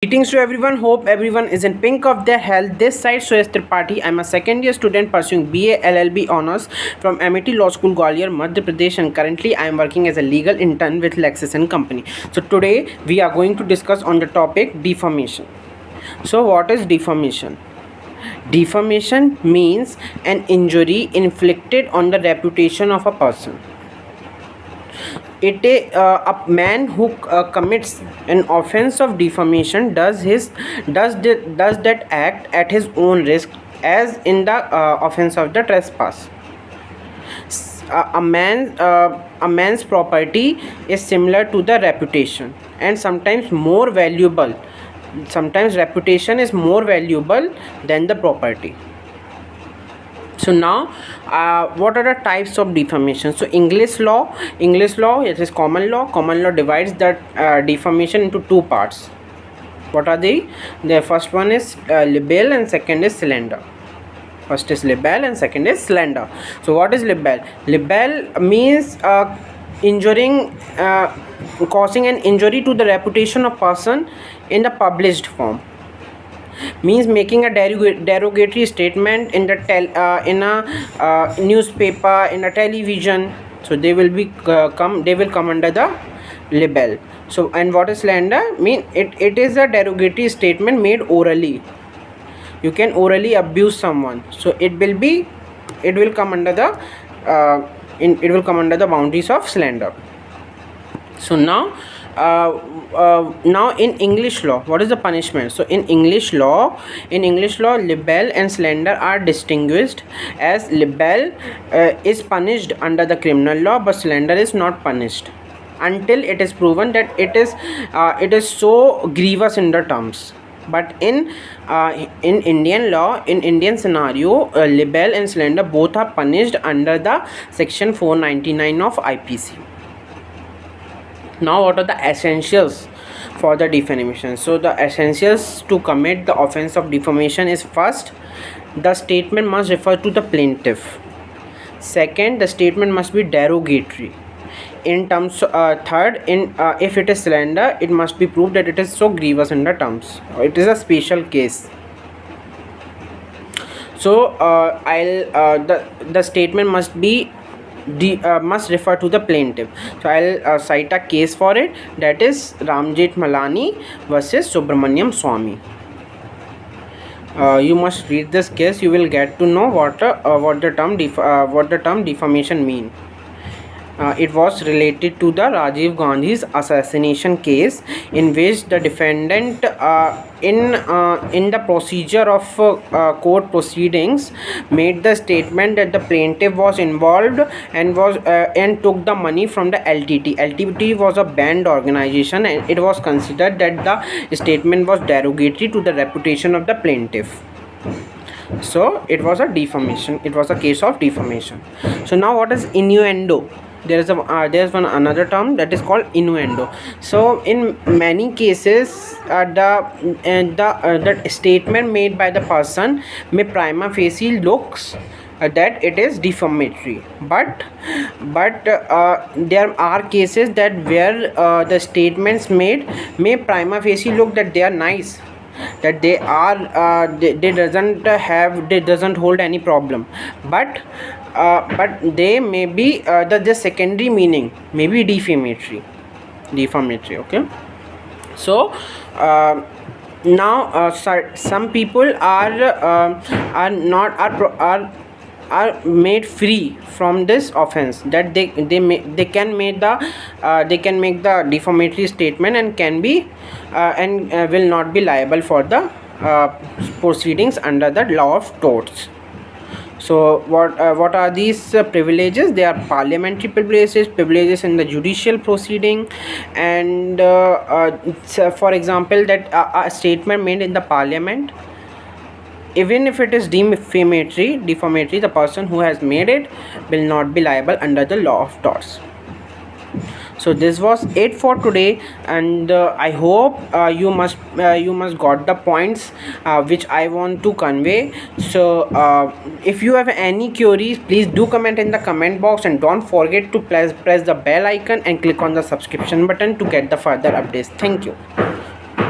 Greetings to everyone. Hope everyone is in pink of their health. This side Suyash Tripathi. I'm a second year student pursuing BA LLB honors from MIT Law School Gwalior, Madhya Pradesh, and currently I am working as a legal intern with Lexis and Company. So today we are going to discuss on the topic defamation. So what is defamation? Defamation means an injury inflicted on the reputation of a person. A man who commits an offense of defamation does that act at his own risk, as in the offense of the trespass. A man's property is similar to the reputation, and sometimes more valuable. Sometimes reputation is more valuable than the property. So now what are the types of defamation? So English law, it is common law divides that defamation into two parts. What are they? The first one is libel and second is slander. First is libel and second is slander. So what is libel? Libel means injuring causing an injury to the reputation of person in the published form. Means making a derogatory statement in a newspaper, in a television. So they will come under the libel. So, and what is slander? Mean it is a derogatory statement made orally. You can orally abuse someone, so it will come under the boundaries of slander. So now in English law, what is the punishment? So in English law, libel and slander are distinguished, as libel is punished under the criminal law, but slander is not punished until it is proven that it is so grievous in the terms. But in Indian law, in Indian scenario, libel and slander both are punished under the section 499 of IPC. Now what are the essentials for the defamation? So the essentials to commit the offense of defamation is: first, the statement must refer to the plaintiff. Second, the statement must be derogatory in terms. Third, if it is slander, it must be proved that it is so grievous in the terms. It is a special case. So the statement must refer to the plaintiff. So I'll cite a case for it, that is Ram Jethmalani versus Subramaniam Swamy. You must read this case. You will get to know what the term defamation mean. It was related to the Rajiv Gandhi's assassination case, in which the defendant in the procedure of court proceedings made the statement that the plaintiff was involved and took the money from the LTT. LTT was a banned organization, and it was considered that the statement was derogatory to the reputation of the plaintiff. So it was a defamation. It was a case of defamation. So now what is innuendo? There's another term that is called innuendo. So in many cases, the statement made by the person may prima facie looks that it is defamatory, but there are cases that where the statements made may prima facie look that they are nice, that they are they doesn't hold any problem, but they may be the secondary meaning may be defamatory. Okay. So now some people are made free from this offense, that they can make the defamatory statement and can be will not be liable for the proceedings under the law of torts. So what are these privileges? They are parliamentary privileges in the judicial proceeding, and so for example, that a statement made in the parliament, even if it is defamatory, the person who has made it will not be liable under the law of torts. So this was it for today, and I hope you must got the points which I want to convey. So if you have any queries, please do comment in the comment box, and don't forget to press the bell icon and click on the subscription button to get the further updates. Thank you.